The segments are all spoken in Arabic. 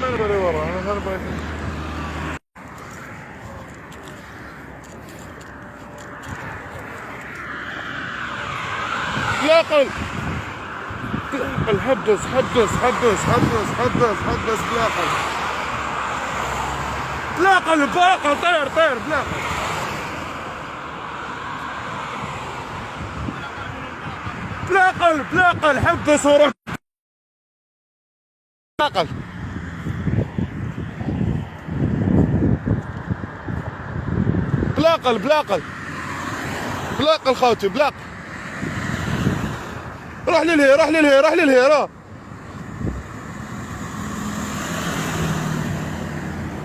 ما نبغي ورا، انا نبغي بلاقل حبس حبس حبس حبس حبس حبس بلاقل بلاقل بلاقل طير طير بلاقل بلاقل بلاقل حبس ورا بلاقل بلاقل بلاقل بلاقل خوتي بلاقل روح للهي روح للهي روح للهي روح.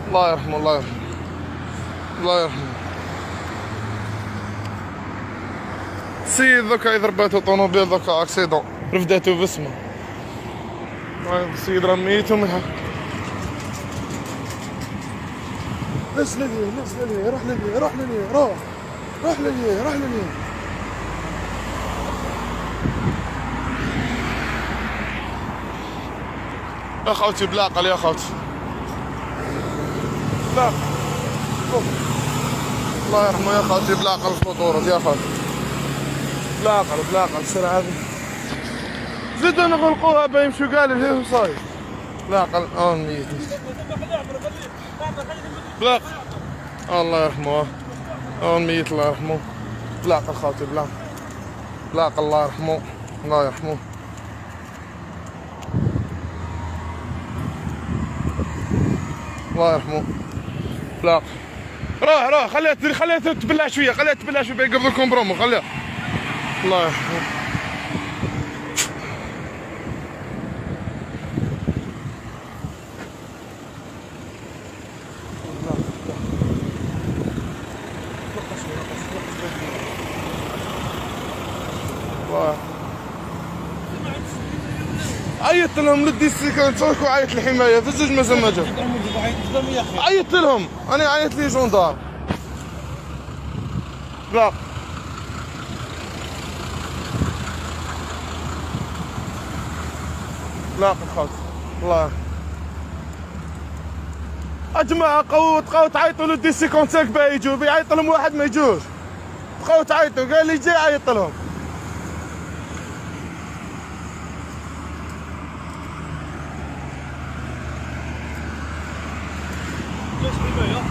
الله يرحمه الله يرحمه الله يرحمه. السيد ذكا إذا رباتو طونوبيل ذكا أكسيدون رفداتو باسمه. السيد رميتو منها. نس للهي نس للهي روح للهي روح للهي روح روح للهي روح للهي. يا خوتي بلاقل يا خوتي بلاقل الله يرحمه يا خوتي بلاقل الفطورة يا خوتي بلاقل بلاقل سرعة زيدوا نغلقوها بيمشوا قال اللي هو صاير بلاقل ميت بلاقل الله يرحمه ميت الله يرحمه بلاقل خوتي بلاقل بلاقل الله يرحمه الله يرحمه الله يرحمه لا روح روح خليها تبلع شويه خليها تبلع شويه بيقبض لكم برومو خليها الله يرحمه. الله عيطت لهم للديسي كان تركوا عيط الحمايه في الزوج ما سمجوا عيطت لهم انا عيطت لي جوندار لا لا خلاص الله اجماعه بقاو تعيطوا للديسي كونسيك باه يجوا بيعيط لهم واحد ما يجوش بقاو تعيطوا قال لي جاي عيط لهم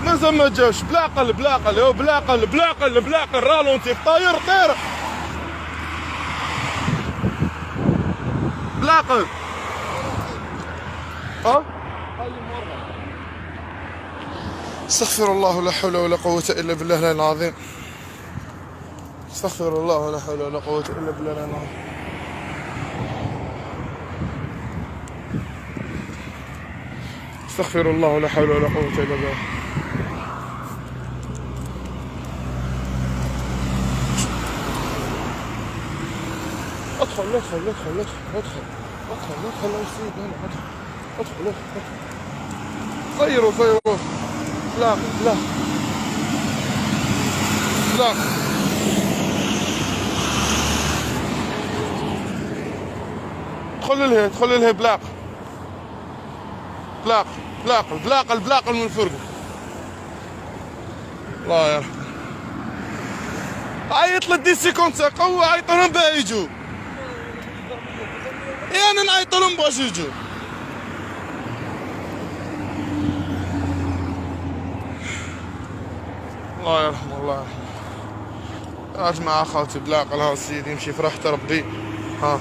مازال ما جاوش بلاقل بلاقل يو بلاقل بلاقل بلاقل رالونتي طاير طير بلاقل استغفر الله لا حول ولا قوة إلا بالله العلي العظيم استغفر الله لا حول ولا قوة إلا بالله العلي العظيم. استغفر الله لا حول ولا قوة إلا بالله. ادخل ادخل ادخل ادخل ادخل ادخل ادخل يا سيدي هنا ادخل ادخل ادخل غيروا غيروا لا لا لا ادخل للهي ادخل للهي بلاق بلاق بلاقل بلاقل بلاقل من فرقه الله يرحمه. عيط للديسي كونسا قوة عيط لهم باه يجوا انا نعيط لهم باش يجوا الله يرحمه الله يرحمه. يا جماعة خوتي بلاقل ها السيد يمشي في راحة ربي ها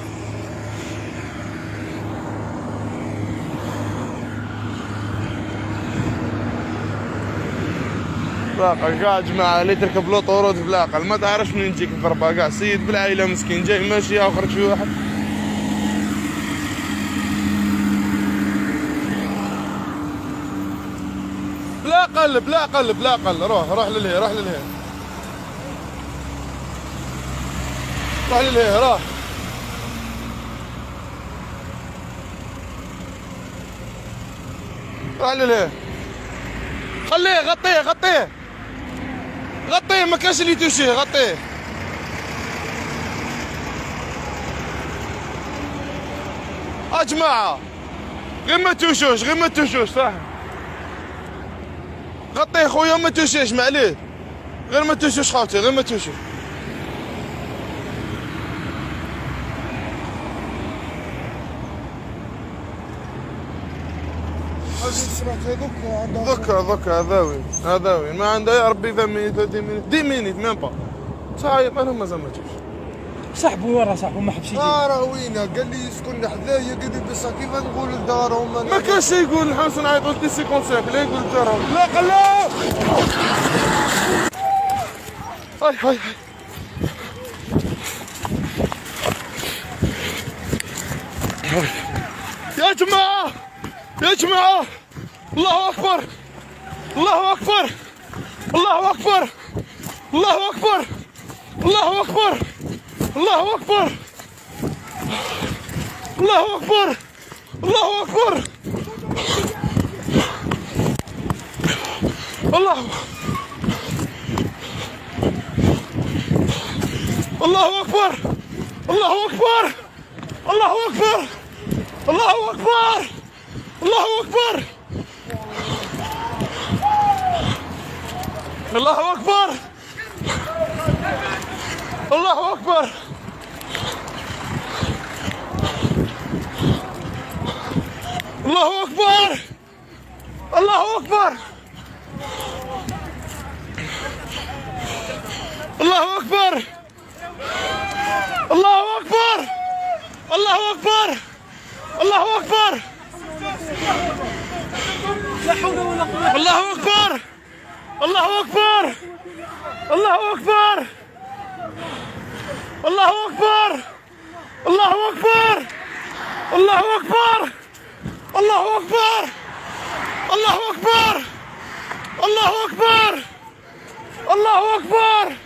بلاقل كاع جماعة اللي تركب لوطورود بلاقل ما تعرفش منين تجيك الضربة كاع سيد بالعائلة مسكين جاي ماشي وخرج في واحد بلاقل بلاقل بلاقل روح للهي روح للهي روح للهي روح روح للهي خليه غطيه غطيه غطيه ما كانش اللي توشيه غطيه يا جماعة غير ما توشوش، غير ما توشوش صح. غطيه خويا ما توشيش معليه، غير ما توشوش خاوتي، غير ما توشوش. ذكا هذا وين ما عنده يا ربي 20 مينيت 10 مينيت ميم با تعيط انا مازال ما جاش. صاحبو ورا صاحبو ما حبش يجي. راه وينه قال لي يسكن حدايا قال لي بس كيف نقول لدارهم ما كانش يقول نحوس نعيط قلت لي 55 لا يقول لدارهم لا خلاه. هاي يا جماعة يا جماعة الله أكبر الله أكبر الله أكبر الله أكبر الله أكبر الله أكبر الله أكبر الله أكبر الله الله أكبر الله أكبر الله أكبر الله أكبر الله أكبر الله أكبر الله أكبر الله أكبر الله أكبر الله أكبر الله أكبر الله أكبر الله أكبر لا حول ولا قوة. الله أكبر الله أكبر الله أكبر الله أكبر الله أكبر الله أكبر الله أكبر الله أكبر الله أكبر الله أكبر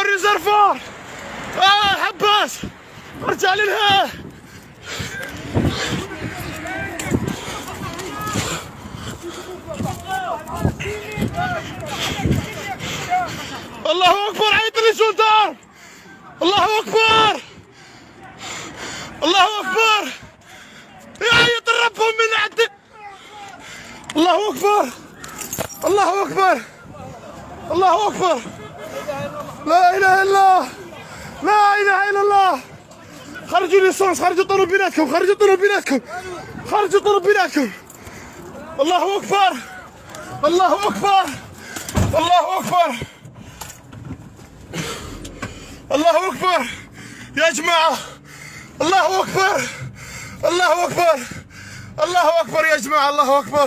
الريزرفوار حباس ارجع للها. الله أكبر عيط للسلطان الله أكبر الله أكبر يعيط ربهم من عند الله أكبر الله أكبر الله أكبر لا إله إلا الله لا إله إلا الله. خرجوا ليسونس خرجوا طروبيناتكم خرجوا طروبيناتكم خرجوا طروبيناتكم. الله أكبر الله أكبر الله أكبر الله أكبر يا جماعة الله أكبر الله أكبر الله أكبر يا جماعة الله أكبر